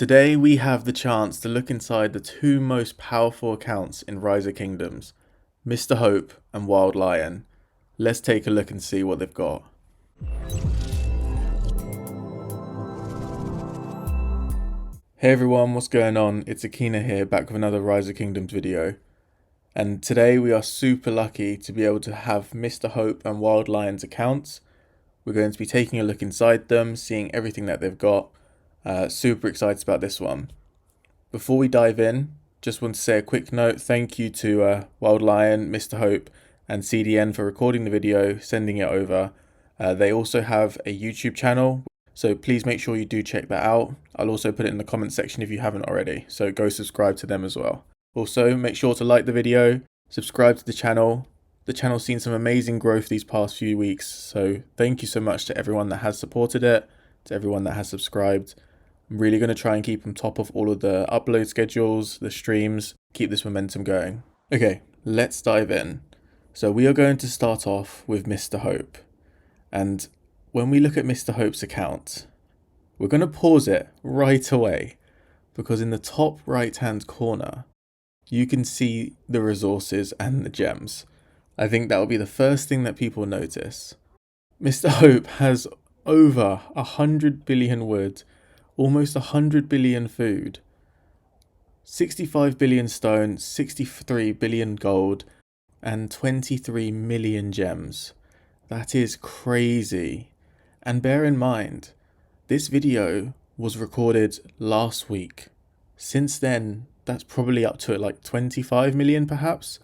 Today we have the chance to look inside the two most powerful accounts in Rise of Kingdoms, Mr. Hope and Wild Lion. Let's take a look and see what they've got. Hey everyone, what's going on? It's Akina here, back with another Rise of Kingdoms video. And today we are super lucky to be able to have Mr. Hope and Wild Lion's accounts. We're going to be taking a look inside them, seeing everything that they've got. Super excited about this one. Before we dive in, just want to say a quick note. Thank you to Wild Lion, Mr. Hope and CDN for recording the video, sending it over. They also have a YouTube channel, so please make sure you do check that out. I'll also put it in the comment section if you haven't already, so go subscribe to them as well. Also, make sure to like the video, subscribe to the channel. The channel's seen some amazing growth these past few weeks, so thank you so much to everyone that has supported it, to everyone that has subscribed. I'm really going to try and keep on top of all of the upload schedules, the streams, keep this momentum going. Okay, let's dive in. So we are going to start off with Mr. Hope. And when we look at Mr. Hope's account, we're going to pause it right away, because in the top right hand corner, you can see the resources and the gems. I think that will be the first thing that people notice. Mr. Hope has over 100 billion wood, almost 100 billion food, 65 billion stone, 63 billion gold, and 23 million gems. That is crazy. And bear in mind, this video was recorded last week. Since then, that's probably up to like 25 million perhaps,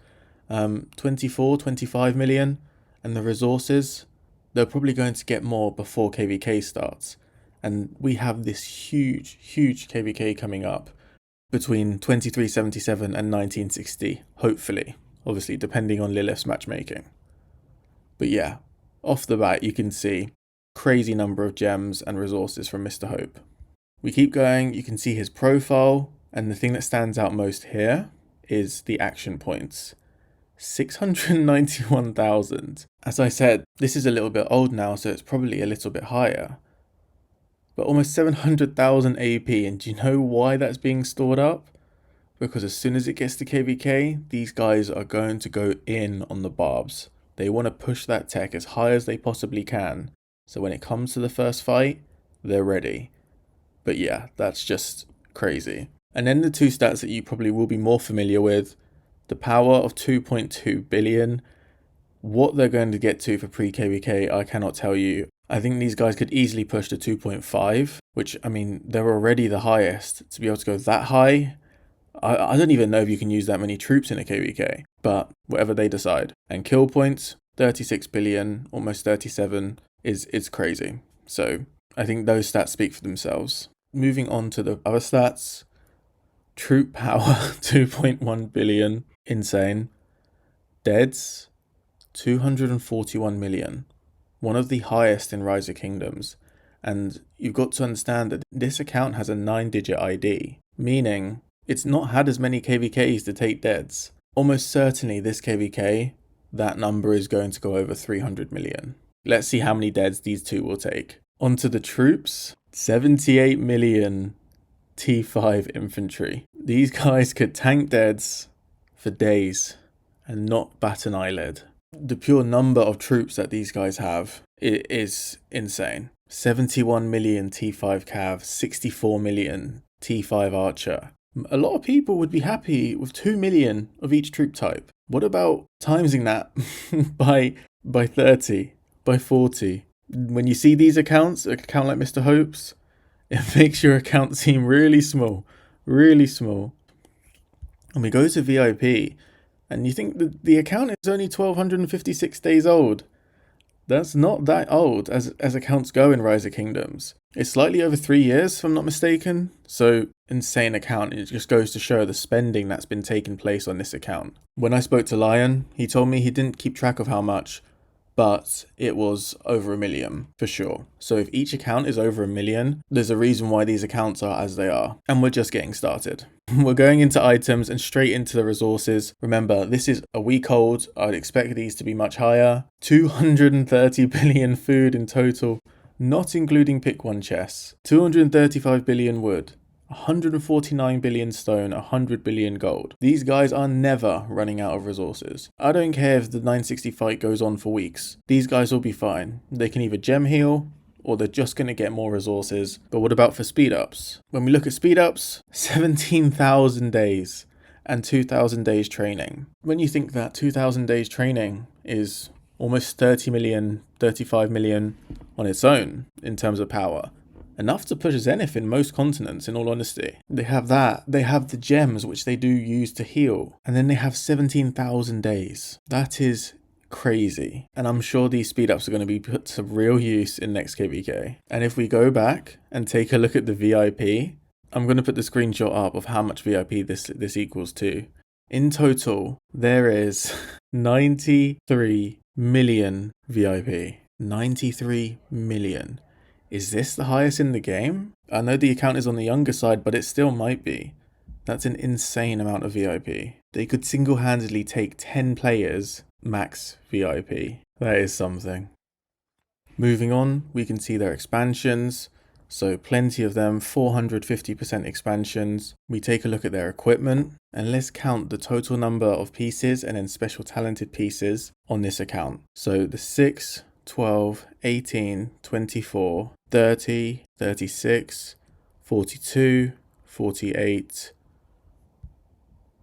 24, 25 million. And the resources, they're probably going to get more before KVK starts. And we have this huge KVK coming up between 2377 and 1960, hopefully. Obviously, depending on Lilith's matchmaking. But yeah, off the bat, you can see crazy number of gems and resources from Mr. Hope. We keep going, you can see his profile, and the thing that stands out most here is the action points. 691,000. As I said, this is a little bit old now, so it's probably a little bit higher. But almost 700,000 AP, and do you know why that's being stored up? Because as soon as it gets to KVK, these guys are going to go in on the barbs. They want to push that tech as high as they possibly can. So when it comes to the first fight, they're ready. But yeah, that's just crazy. And then the two stats that you probably will be more familiar with. The power of 2.2 billion. What they're going to get to for pre-KVK, I cannot tell you. I think these guys could easily push to 2.5, which, I mean, they're already the highest. To be able to go that high, I don't even know if you can use that many troops in a KVK, but whatever they decide. And kill points, 36 billion, almost 37, is crazy. So I think those stats speak for themselves. Moving on to the other stats, troop power, 2.1 billion, insane. Deads, 241 million, one of the highest in Rise of Kingdoms. And you've got to understand that this account has a 9-digit ID, meaning it's not had as many KVKs to take deads. Almost certainly this KVK, that number is going to go over 300 million. Let's see how many deads these two will take. Onto the troops, 78 million T5 infantry. These guys could tank deads for days and not bat an eyelid. The pure number of troops that these guys have is insane. 71 million T5 Cav, 64 million T5 Archer. A lot of people would be happy with 2 million of each troop type. What about timesing that by 30, by 40? When you see these accounts, an account like Mr. Hope's, it makes your account seem really small, really small. And we go to VIP, and you think that the account is only 1,256 days old. That's not that old as accounts go in Rise of Kingdoms. It's slightly over 3 years, if I'm not mistaken. So, insane account. It just goes to show the spending that's been taking place on this account. When I spoke to Lion, he told me he didn't keep track of how much, but it was over 1 million for sure. So if each account is over 1 million, there's a reason why these accounts are as they are. And we're just getting started. We're going into items and straight into the resources. Remember, this is a week old. I'd expect these to be much higher. 230 billion food in total, not including pick one chests. 235 billion wood, 149 billion stone, 100 billion gold. These guys are never running out of resources. I don't care if the 960 fight goes on for weeks. These guys will be fine. They can either gem heal, or they're just going to get more resources. But what about for speed ups? When we look at speed ups, 17,000 days and 2,000 days training. When you think that 2,000 days training is almost 30 million, 35 million on its own in terms of power, enough to push Zenith in most continents, in all honesty. They have that. They have the gems, which they do use to heal. And then they have 17,000 days. That is crazy. And I'm sure these speed ups are going to be put to real use in next KVK. And if we go back and take a look at the VIP, I'm going to put the screenshot up of how much VIP this equals to. In total, there is 93 million VIP. 93 million. Is this the highest in the game? I know the account is on the younger side, but it still might be. That's an insane amount of VIP. They could single-handedly take 10 players max VIP. That is something. Moving on, we can see their expansions. So plenty of them, 450% expansions. We take a look at their equipment, and let's count the total number of pieces and then special talented pieces on this account. So the 6, 12, 18, 24, 30, 36, 42, 48,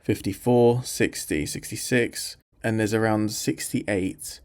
54, 60, 66, and there's around 68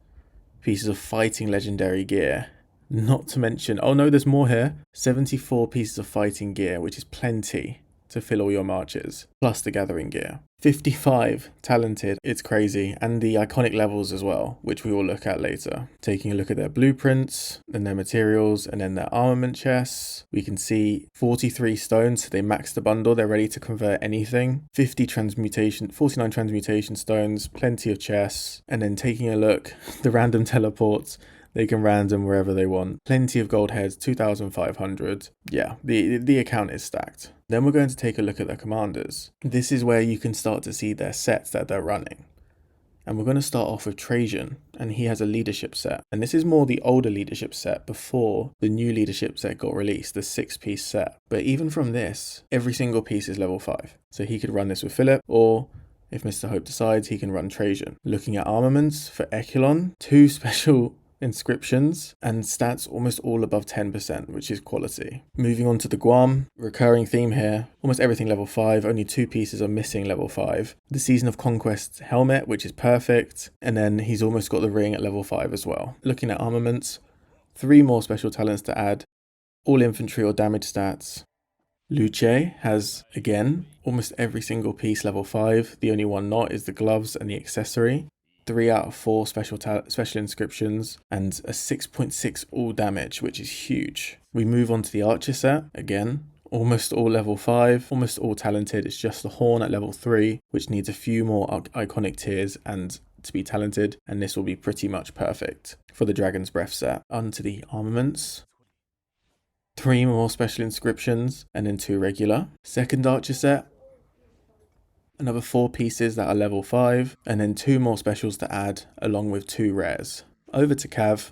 pieces of fighting legendary gear. Not to mention, oh no, there's more here. 74 pieces of fighting gear, which is plenty to fill all your marches, plus the gathering gear. 55 talented, it's crazy, and the iconic levels as well, which we will look at later. Taking a look at their blueprints, and their materials, and then their armament chests, we can see 43 stones, so they maxed the bundle, they're ready to convert anything. 49 transmutation stones, plenty of chests, and then taking a look, the random teleports, they can random wherever they want. Plenty of gold heads, 2,500. Yeah, the account is stacked. Then we're going to take a look at their commanders. This is where you can start to see their sets that they're running. And we're going to start off with Trajan, and he has a leadership set. And this is more the older leadership set before the new leadership set got released, the 6-piece set. But even from this, every single piece is level 5. So he could run this with Philip, or if Mr. Hope decides, he can run Trajan. Looking at armaments for Echelon, 2 special inscriptions and stats almost all above 10%, which is quality. Moving on to the Guam, recurring theme here, almost everything level 5, only 2 pieces are missing level 5. The Season of Conquest helmet, which is perfect, and then he's almost got the ring at level 5 as well. Looking at armaments, 3 more special talents to add, all infantry or damage stats. Luce has, again, almost every single piece level 5, the only one not is the gloves and the accessory. 3 out of 4 special inscriptions, and a 6.6 all damage, which is huge. We move on to the archer set, again, almost all level 5, almost all talented. It's just the horn at level 3, which needs a few more iconic tiers and to be talented, and this will be pretty much perfect for the Dragon's Breath set. Onto the armaments. 3 more special inscriptions, and then 2 regular. Second archer set, another 4 pieces that are level 5, and then 2 more specials to add, along with 2 rares. Over to Cav,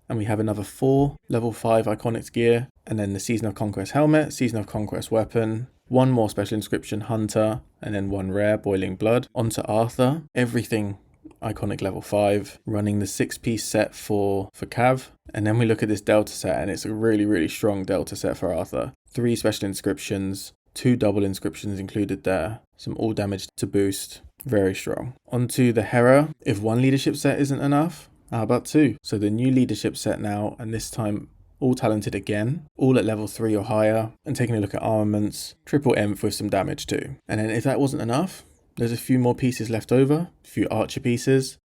and we have another 4 level 5 iconic gear, and then the Season of Conquest helmet, Season of Conquest weapon, 1 more special inscription Hunter, and then 1 rare Boiling Blood. Onto Arthur, everything iconic level 5, running the 6-piece set for Cav, and then we look at this Delta set, and it's a really strong Delta set for Arthur. 3 special inscriptions, 2 double inscriptions included there, some all damage to boost, very strong. Onto the Hera, if 1 leadership set isn't enough, how about 2? So the new leadership set now, and this time all talented again, all at level 3 or higher, and taking a look at armaments, triple Inf with some damage too. And then if that wasn't enough, there's a few more pieces left over, a few archer pieces.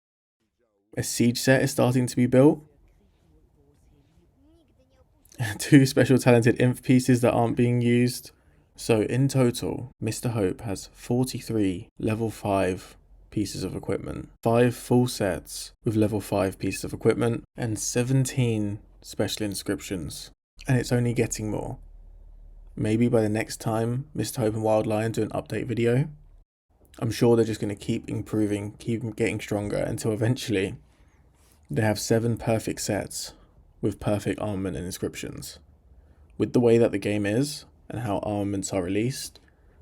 A siege set is starting to be built. 2 special talented Inf pieces that aren't being used. So in total, Mr. Hope has 43 level 5 pieces of equipment, 5 full sets with level 5 pieces of equipment, and 17 special inscriptions. And it's only getting more. Maybe by the next time Mr. Hope and Wild Lion do an update video, I'm sure they're just going to keep improving, keep getting stronger until eventually they have 7 perfect sets with perfect armament and inscriptions. With the way that the game is, and how armaments are released.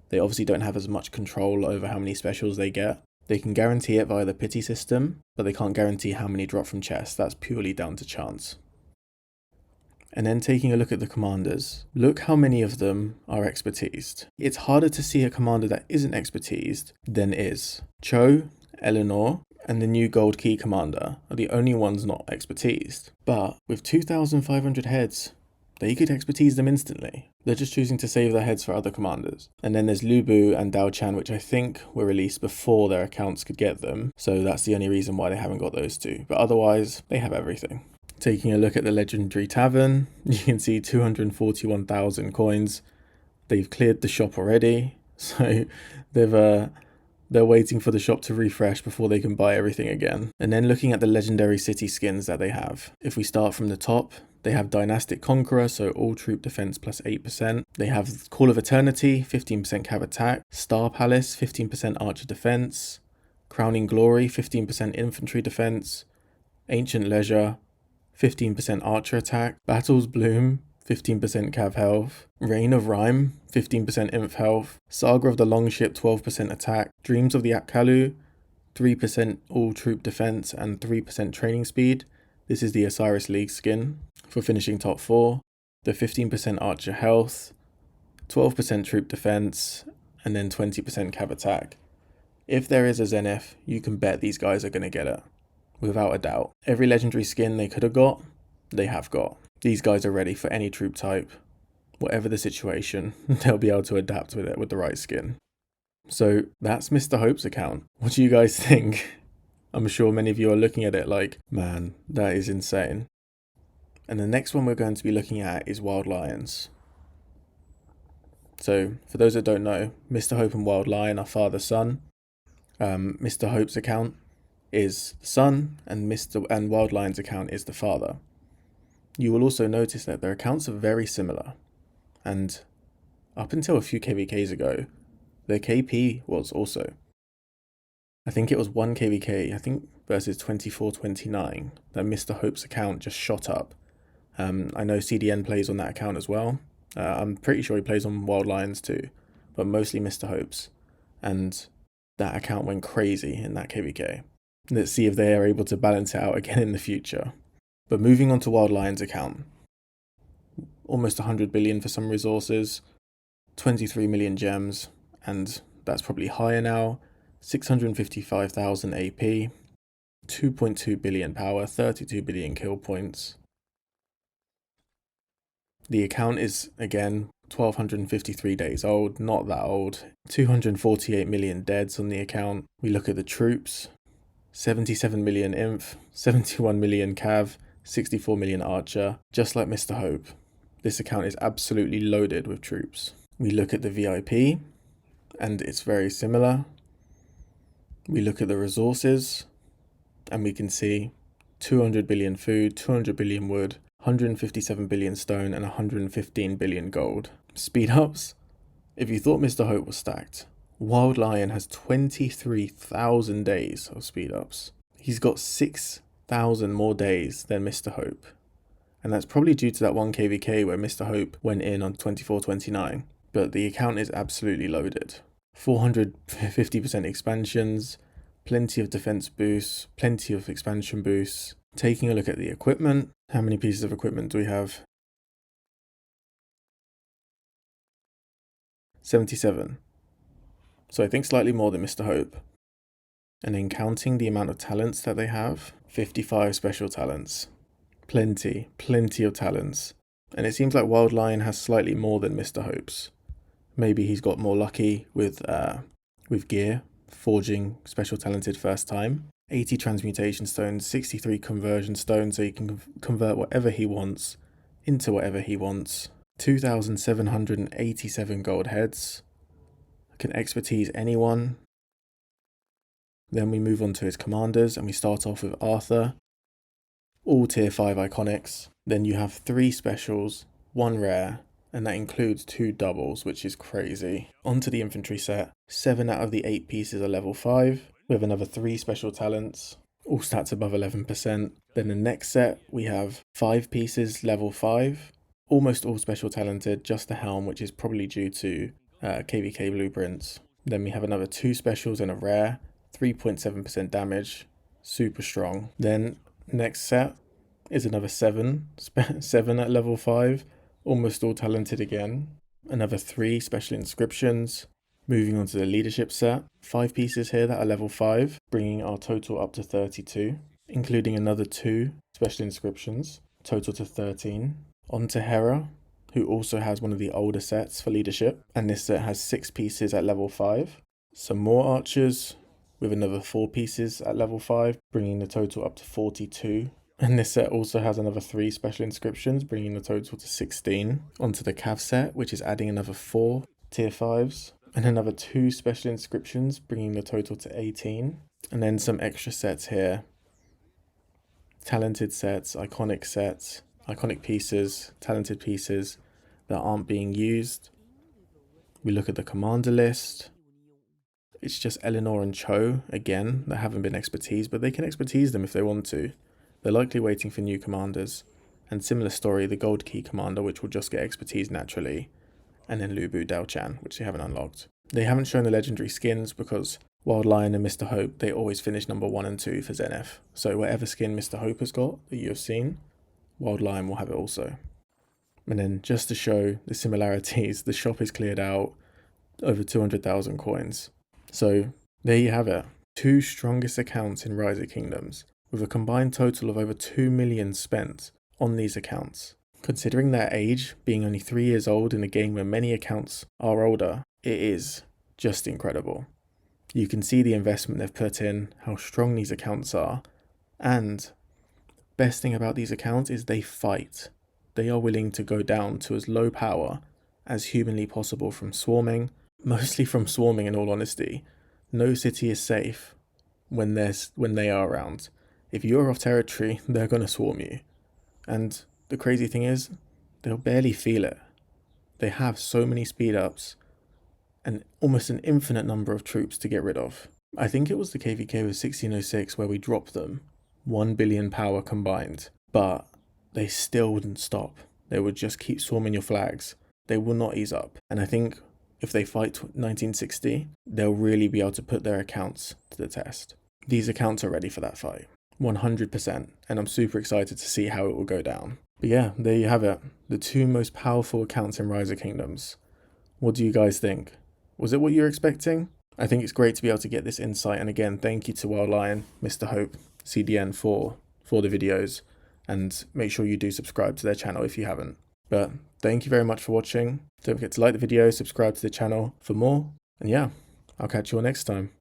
They obviously don't have as much control over how many specials they get. They can guarantee it via the pity system, but they can't guarantee how many drop from chests. That's purely down to chance. And then taking a look at the commanders, look how many of them are expertised. It's harder to see a commander that isn't expertised than is. Cho, Eleanor, and the new gold key commander are the only ones not expertised. But with 2,500 heads, they could expertise them instantly. They're just choosing to save their heads for other commanders. And then there's Lu Bu and Dao Chan, which I think were released before their accounts could get them. So that's the only reason why they haven't got those two. But otherwise, they have everything. Taking a look at the legendary tavern, you can see 241,000 coins. They've cleared the shop already, so they're waiting for the shop to refresh before they can buy everything again. And then looking at the legendary city skins that they have. If we start from the top, they have Dynastic Conqueror, so all troop defense plus 8%. They have Call of Eternity, 15% cav attack. Star Palace, 15% archer defense. Crowning Glory, 15% infantry defense. Ancient Leisure, 15% archer attack. Battle's Bloom, 15% cav health. Reign of Rhyme, 15% inf health. Saga of the Longship, 12% attack. Dreams of the Apkalu, 3% all troop defense and 3% training speed. This is the Osiris League skin. For finishing top 4, the 15% archer health, 12% troop defense, and then 20% cav attack. If there is a Zenith, you can bet these guys are going to get it. Without a doubt. Every legendary skin they could have got, they have got. These guys are ready for any troop type. Whatever the situation, they'll be able to adapt with it with the right skin. So that's Mr. Hope's account. What do you guys think? I'm sure many of you are looking at it like, man, that is insane. And the next one we're going to be looking at is Wild Lions. So for those that don't know, Mr. Hope and Wild Lion are father-son. Mr. Hope's account is the son, and Wild Lion's account is the father. You will also notice that their accounts are very similar, and up until a few KVKs ago, their KP was also. I think it was 1 KVK, I think versus 2429, that Mr. Hope's account just shot up. I know CDN plays on that account as well. I'm pretty sure he plays on Wild Lions too, but mostly Mr. Hope's, and that account went crazy in that KVK. Let's see if they are able to balance it out again in the future. But moving on to Wild Lion's account. Almost 100 billion for some resources, 23 million gems, and that's probably higher now, 655,000 AP, 2.2 billion power, 32 billion kill points. The account is, again, 1,253 days old, not that old, 248 million deads on the account. We look at the troops, 77 million inf, 71 million cav, 64 million archer, just like Mr. Hope. This account is absolutely loaded with troops. We look at the VIP, and it's very similar. We look at the resources, and we can see 200 billion food, 200 billion wood, 157 billion stone, and 115 billion gold. Speed ups? If you thought Mr. Hope was stacked, Wild Lion has 23,000 days of speed ups. He's got 6,000 more days than Mr. Hope. And that's probably due to that 1 KVK where Mr. Hope went in on 2429. But the account is absolutely loaded. 450% expansions, plenty of defense boosts, plenty of expansion boosts. Taking a look at the equipment, how many pieces of equipment do we have? 77. So I think slightly more than Mr. Hope. And then counting the amount of talents that they have, 55 special talents. Plenty of talents. And it seems like Wild Lion has slightly more than Mr. Hope's. Maybe he's got more lucky with gear, forging special talented first time. 80 transmutation stones, 63 conversion stones, so he can convert whatever he wants into whatever he wants. 2,787 gold heads. Can expertise anyone. Then we move on to his commanders, and we start off with Arthur. All tier 5 iconics. Then you have 3 specials, 1 rare, and that includes 2 doubles, which is crazy. Onto the infantry set. 7 out of the 8 pieces are level 5, with another 3 special talents, all stats above 11%. Then the next set, we have 5 pieces level 5, Almost all special talented, just the helm, which is probably due to KVK blueprints. Then we have another 2 specials and a rare, 3.7% damage, super strong. Then next set is another 7, 7 at level 5, almost all talented again. Another 3 special inscriptions. Moving on to the leadership set, 5 pieces here that are level 5, bringing our total up to 32, including another 2 special inscriptions, total to 13. On to Hera, who also has one of the older sets for leadership, and this set has 6 pieces at level 5. Some more archers with another 4 pieces at level 5, bringing the total up to 42. And this set also has another 3 special inscriptions, bringing the total to 16. Onto the Cav set, which is adding another 4 tier 5s, and another 2 special inscriptions, bringing the total to 18. And then some extra sets here. Talented sets, iconic pieces, talented pieces that aren't being used. We look at the commander list. It's just Eleanor and Cho, again, that haven't been expertise, but they can expertise them if they want to. They're likely waiting for new commanders. And similar story, the Gold Key commander, which will just get expertise naturally. And then Lubu Dao-chan, which they haven't unlocked. They haven't shown the legendary skins because Wild Lion and Mr. Hope, they always finish number 1 and 2 for Zenith. So whatever skin Mr. Hope has got that you have seen, Wild Lion will have it also. And then just to show the similarities, the shop is cleared out, over 200,000 coins. So there you have it. 2 strongest accounts in Rise of Kingdoms, with a combined total of over 2 million spent on these accounts. Considering their age, being only 3 years old in a game where many accounts are older, it is just incredible. You can see the investment they've put in, how strong these accounts are, and best thing about these accounts is they fight. They are willing to go down to as low power as humanly possible from swarming, mostly from swarming in all honesty. No city is safe when they are around. If you're off territory, they're going to swarm you. And the crazy thing is, they'll barely feel it. They have so many speed ups and almost an infinite number of troops to get rid of. I think it was the KVK with 1606 where we dropped them, 1 billion power combined, but they still wouldn't stop. They would just keep swarming your flags. They will not ease up. And I think if they fight 1960, they'll really be able to put their accounts to the test. These accounts are ready for that fight, 100%, and I'm super excited to see how it will go down. But yeah, there you have it, the 2 most powerful accounts in Rise of Kingdoms. What do you guys think? Was it what you were expecting? I think it's great to be able to get this insight, and again, thank you to Wild Lion, Mr. Hope, CDN for the videos, and make sure you do subscribe to their channel if you haven't. But thank you very much for watching. Don't forget to like the video, subscribe to the channel for more, and yeah, I'll catch you all next time.